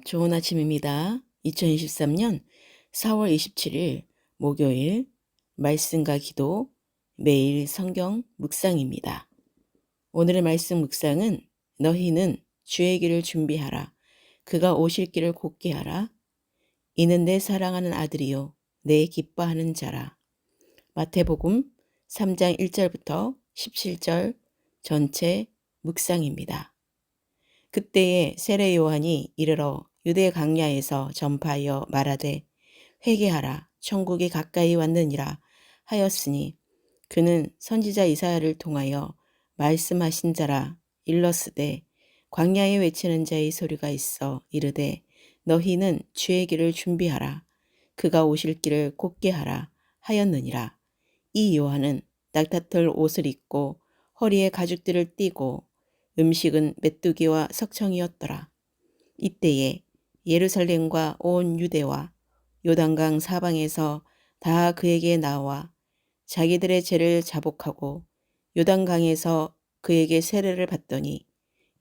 좋은 아침입니다. 2023년 4월 27일 목요일 말씀과 기도 매일 성경 묵상입니다. 오늘의 말씀 묵상은 너희는 주의 길을 준비하라. 그가 오실 길을 곧게 하라. 이는 내 사랑하는 아들이요 내 기뻐하는 자라. 마태복음 3장 1절부터 17절 전체 묵상입니다. 그때에 세례 요한이 이르러 유대 강야에서 전파하여 말하되 회개하라 천국이 가까이 왔느니라 하였으니 그는 선지자 이사야를 통하여 말씀하신 자라. 일러스되 광야에 외치는 자의 소리가 있어 이르되 너희는 주의 길을 준비하라. 그가 오실 길을 곧게 하라 하였느니라. 이 요한은 낙타털 옷을 입고 허리에 가죽들을 띠고 음식은 메뚜기와 석청이었더라. 이때에 예루살렘과 온 유대와 요단강 사방에서 다 그에게 나와 자기들의 죄를 자복하고 요단강에서 그에게 세례를 받더니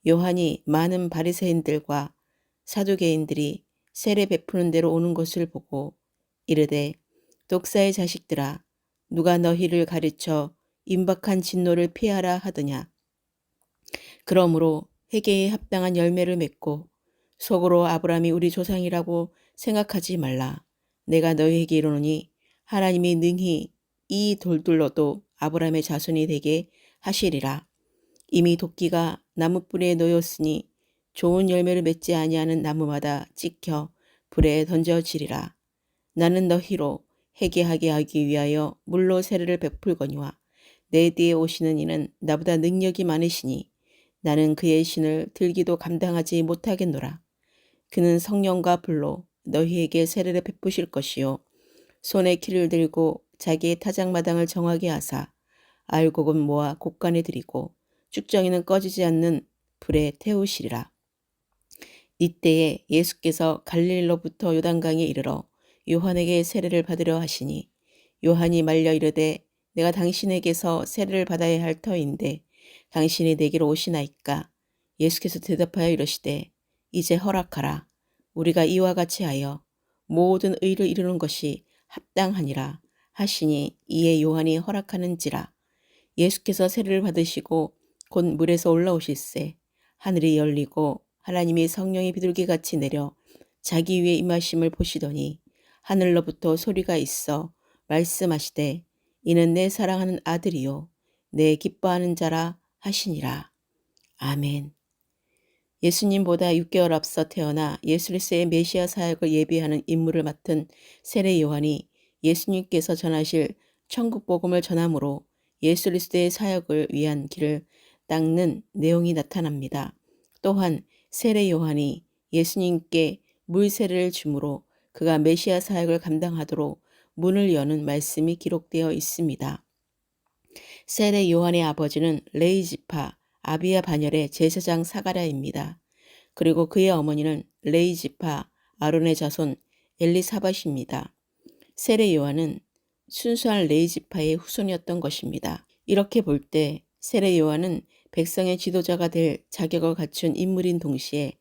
요한이 많은 바리새인들과 사두개인들이 세례 베푸는 대로 오는 것을 보고 이르되 독사의 자식들아 누가 너희를 가르쳐 임박한 진노를 피하라 하더냐. 그러므로 회개에 합당한 열매를 맺고 속으로 아브라함이 우리 조상이라고 생각하지 말라. 내가 너희에게 이르노니 하나님이 능히 이 돌들로도 아브라함의 자손이 되게 하시리라. 이미 도끼가 나무뿌리에 놓였으니 좋은 열매를 맺지 아니하는 나무마다 찍혀 불에 던져지리라. 나는 너희로 회개하게 하기 위하여 물로 세례를 베풀거니와 내 뒤에 오시는 이는 나보다 능력이 많으시니 나는 그의 신을 들기도 감당하지 못하겠노라. 그는 성령과 불로 너희에게 세례를 베푸실 것이요 손에 키를 들고 자기의 타작마당을 정하게 하사 알곡은 모아 곡간에 들이고 쭉정이는 꺼지지 않는 불에 태우시리라. 이때에 예수께서 갈릴리로부터 요단강에 이르러 요한에게 세례를 받으려 하시니 요한이 말려 이르되 내가 당신에게서 세례를 받아야 할 터인데 당신이 내게로 오시나이까. 예수께서 대답하여 이르시되 이제 허락하라. 우리가 이와 같이 하여 모든 의를 이루는 것이 합당하니라 하시니 이에 요한이 허락하는지라. 예수께서 세례를 받으시고 곧 물에서 올라오실새 하늘이 열리고 하나님의 성령이 비둘기같이 내려 자기 위에 임하심을 보시더니 하늘로부터 소리가 있어 말씀하시되 이는 내 사랑하는 아들이요 내 기뻐하는 자라 하시니라. 아멘. 예수님보다 6개월 앞서 태어나 예수 그리스도의 메시아 사역을 예비하는 임무를 맡은 세례 요한이 예수님께서 전하실 천국 복음을 전함으로 예수 그리스도의 사역을 위한 길을 닦는 내용이 나타납니다. 또한 세례 요한이 예수님께 물 세례를 주므로 그가 메시아 사역을 감당하도록 문을 여는 말씀이 기록되어 있습니다. 세례 요한의 아버지는 레위 지파 아비야 반열의 제사장 사가랴입니다. 그리고 그의 어머니는 레위 지파 아론의 자손 엘리사밧입니다. 세례 요한은 순수한 레위 지파의 후손이었던 것입니다. 이렇게 볼 때 세례 요한은 백성의 지도자가 될 자격을 갖춘 인물인 동시에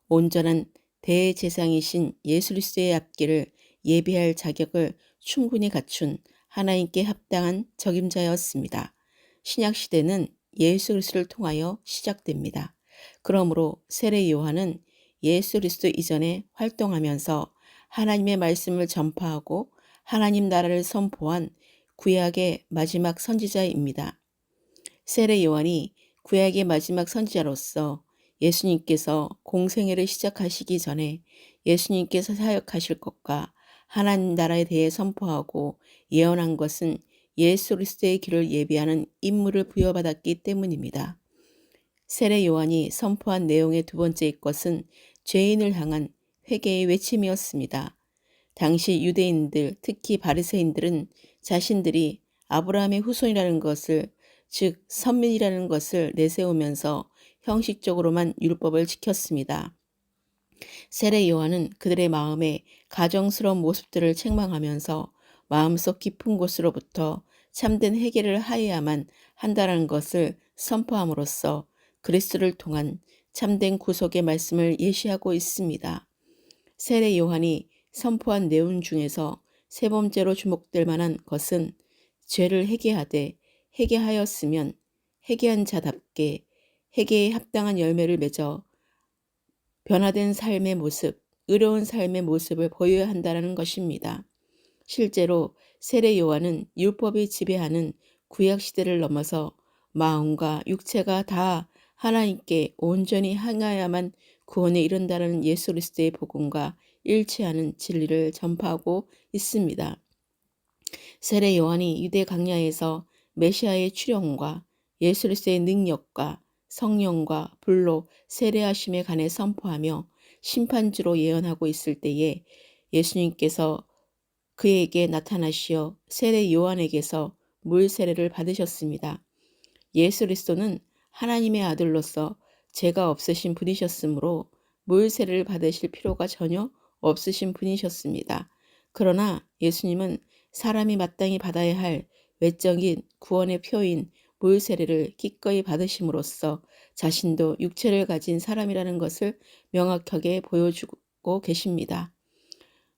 온전한 대제사장이신 예수 그리스도의 앞길을 예비할 자격을 충분히 갖춘 하나님께 합당한 적임자였습니다. 신약시대는 예수 그리스도를 통하여 시작됩니다. 그러므로 세례 요한은 예수 그리스도 이전에 활동하면서 하나님의 말씀을 전파하고 하나님 나라를 선포한 구약의 마지막 선지자입니다. 세례 요한이 구약의 마지막 선지자로서 예수님께서 공생애를 시작하시기 전에 예수님께서 사역하실 것과 하나님 나라에 대해 선포하고 예언한 것은 예수 그리스도의 길을 예비하는 임무를 부여받았기 때문입니다. 세례 요한이 선포한 내용의 두 번째 것은 죄인을 향한 회개의 외침이었습니다. 당시 유대인들, 특히 바리새인들은 자신들이 아브라함의 후손이라는 것을, 즉 선민이라는 것을 내세우면서 형식적으로만 율법을 지켰습니다. 세례 요한은 그들의 마음에 가정스러운 모습들을 책망하면서 마음속 깊은 곳으로부터 참된 회개를 하여야만 한다는 것을 선포함으로써 그리스도를 통한 참된 구속의 말씀을 예시하고 있습니다. 세례 요한이 선포한 내용 중에서 세 번째로 주목될 만한 것은 죄를 회개하되 회개하였으면 회개한 자답게 회개에 합당한 열매를 맺어 변화된 삶의 모습, 의로운 삶의 모습을 보여야 한다는 것입니다. 실제로 세례 요한은 율법이 지배하는 구약 시대를 넘어서 마음과 육체가 다 하나님께 온전히 향하야만 구원에 이른다는 예수 그리스도의 복음과 일치하는 진리를 전파하고 있습니다. 세례 요한이 유대 광야에서 메시아의 출현과 예수 그리스도의 능력과 성령과 불로 세례하심에 관해 선포하며 심판주로 예언하고 있을 때에 예수님께서 그에게 나타나시어 세례 요한에게서 물 세례를 받으셨습니다. 예수 그리스도는 하나님의 아들로서 죄가 없으신 분이셨으므로 물 세례를 받으실 필요가 전혀 없으신 분이셨습니다. 그러나 예수님은 사람이 마땅히 받아야 할 외적인 구원의 표인 물 세례를 기꺼이 받으심으로써 자신도 육체를 가진 사람이라는 것을 명확하게 보여주고 계십니다.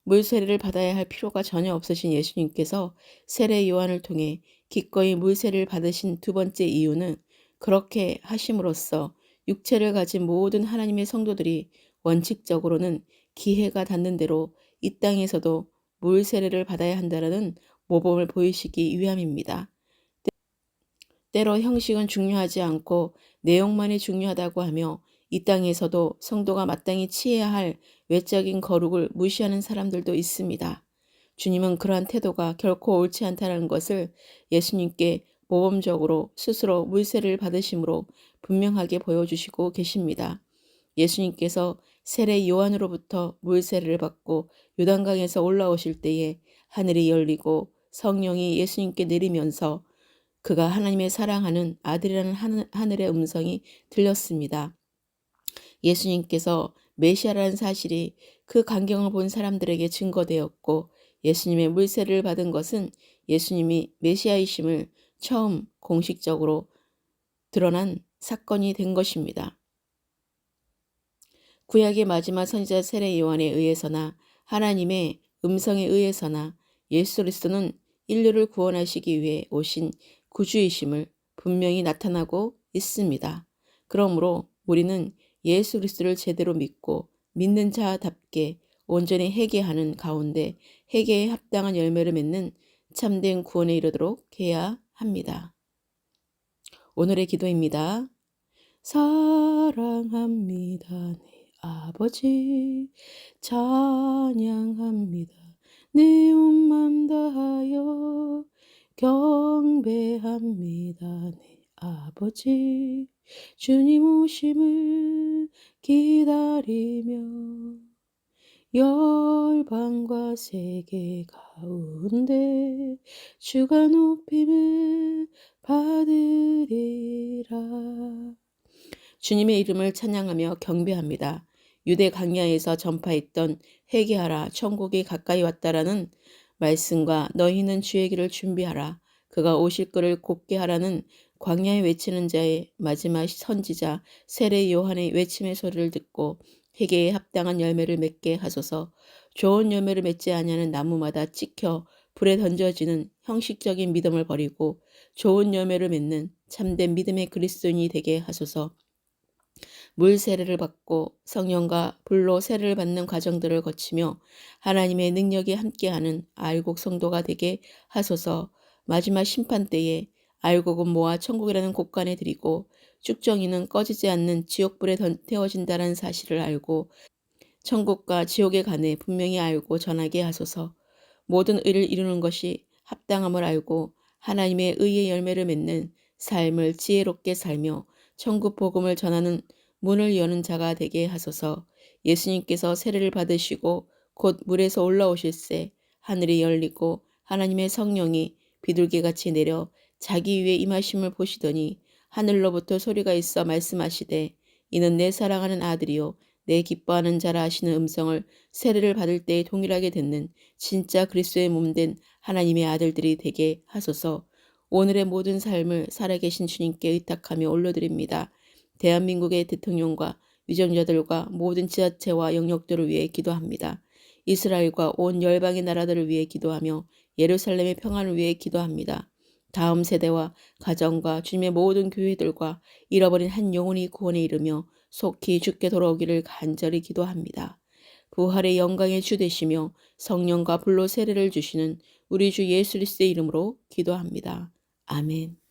물 세례를 받아야 할 필요가 전혀 없으신 예수님께서 세례 요한을 통해 기꺼이 물 세례를 받으신 두 번째 이유는 그렇게 하심으로써 육체를 가진 모든 하나님의 성도들이 원칙적으로는 기회가 닿는 대로 이 땅에서도 물 세례를 받아야 한다는 모범을 보이시기 위함입니다. 때로 형식은 중요하지 않고 내용만이 중요하다고 하며 이 땅에서도 성도가 마땅히 취해야 할 외적인 거룩을 무시하는 사람들도 있습니다. 주님은 그러한 태도가 결코 옳지 않다는 것을 예수님께 모범적으로 스스로 물세를 받으심으로 분명하게 보여주시고 계십니다. 예수님께서 세례 요한으로부터 물세례를 받고 요단강에서 올라오실 때에 하늘이 열리고 성령이 예수님께 내리면서 그가 하나님의 사랑하는 아들이라는 하늘의 음성이 들렸습니다. 예수님께서 메시아라는 사실이 그 광경을 본 사람들에게 증거되었고 예수님의 물세례를 받은 것은 예수님이 메시아이심을 처음 공식적으로 드러난 사건이 된 것입니다. 구약의 마지막 선지자 세례 요한에 의해서나 하나님의 음성에 의해서나 예수 그리스도는 인류를 구원하시기 위해 오신 구주이심을 분명히 나타나고 있습니다. 그러므로 우리는 예수 그리스도를 제대로 믿고 믿는 자답게 온전히 회개하는 가운데 회개에 합당한 열매를 맺는 참된 구원에 이르도록 해야 합니다. 오늘의 기도입니다. 사랑합니다. 내 아버지 찬양합니다. 내 온 맘 다하여 경배합니다. 내 아버지 주님 오심을 기다리며 열방과 세계 가운데 주가 높임을 받으리라. 주님의 이름을 찬양하며 경배합니다. 유대 광야에서 전파했던 회개하라 천국이 가까이 왔다라는 말씀과 너희는 주의 길을 준비하라 그가 오실 것을 곧게 하라는 광야에 외치는 자의 마지막 선지자 세례 요한의 외침의 소리를 듣고 회개에 합당한 열매를 맺게 하소서. 좋은 열매를 맺지 아니하는 나무마다 찍혀 불에 던져지는 형식적인 믿음을 버리고 좋은 열매를 맺는 참된 믿음의 그리스도인이 되게 하소서. 물 세례를 받고 성령과 불로 세례를 받는 과정들을 거치며 하나님의 능력이 함께하는 알곡 성도가 되게 하소서. 마지막 심판 때에 알곡은 모아 천국이라는 곳간에 들이고 쭉정이는 꺼지지 않는 지옥불에 태워진다는 사실을 알고 천국과 지옥에 관해 분명히 알고 전하게 하소서. 모든 의를 이루는 것이 합당함을 알고 하나님의 의의 열매를 맺는 삶을 지혜롭게 살며 천국 복음을 전하는 문을 여는 자가 되게 하소서. 예수님께서 세례를 받으시고 곧 물에서 올라오실새 하늘이 열리고 하나님의 성령이 비둘기같이 내려 자기 위에 임하심을 보시더니 하늘로부터 소리가 있어 말씀하시되 이는 내 사랑하는 아들이요 내 기뻐하는 자라 하시는 음성을 세례를 받을 때에 동일하게 듣는 진짜 그리스도의 몸된 하나님의 아들들이 되게 하소서. 오늘의 모든 삶을 살아계신 주님께 의탁하며 올려드립니다. 대한민국의 대통령과 위정자들과 모든 지자체와 영역들을 위해 기도합니다. 이스라엘과 온 열방의 나라들을 위해 기도하며 예루살렘의 평안을 위해 기도합니다. 다음 세대와 가정과 주님의 모든 교회들과 잃어버린 한 영혼이 구원에 이르며 속히 주께 돌아오기를 간절히 기도합니다. 부활의 영광의 주 되시며 성령과 불로 세례를 주시는 우리 주 예수 그리스도의 이름으로 기도합니다. 아멘.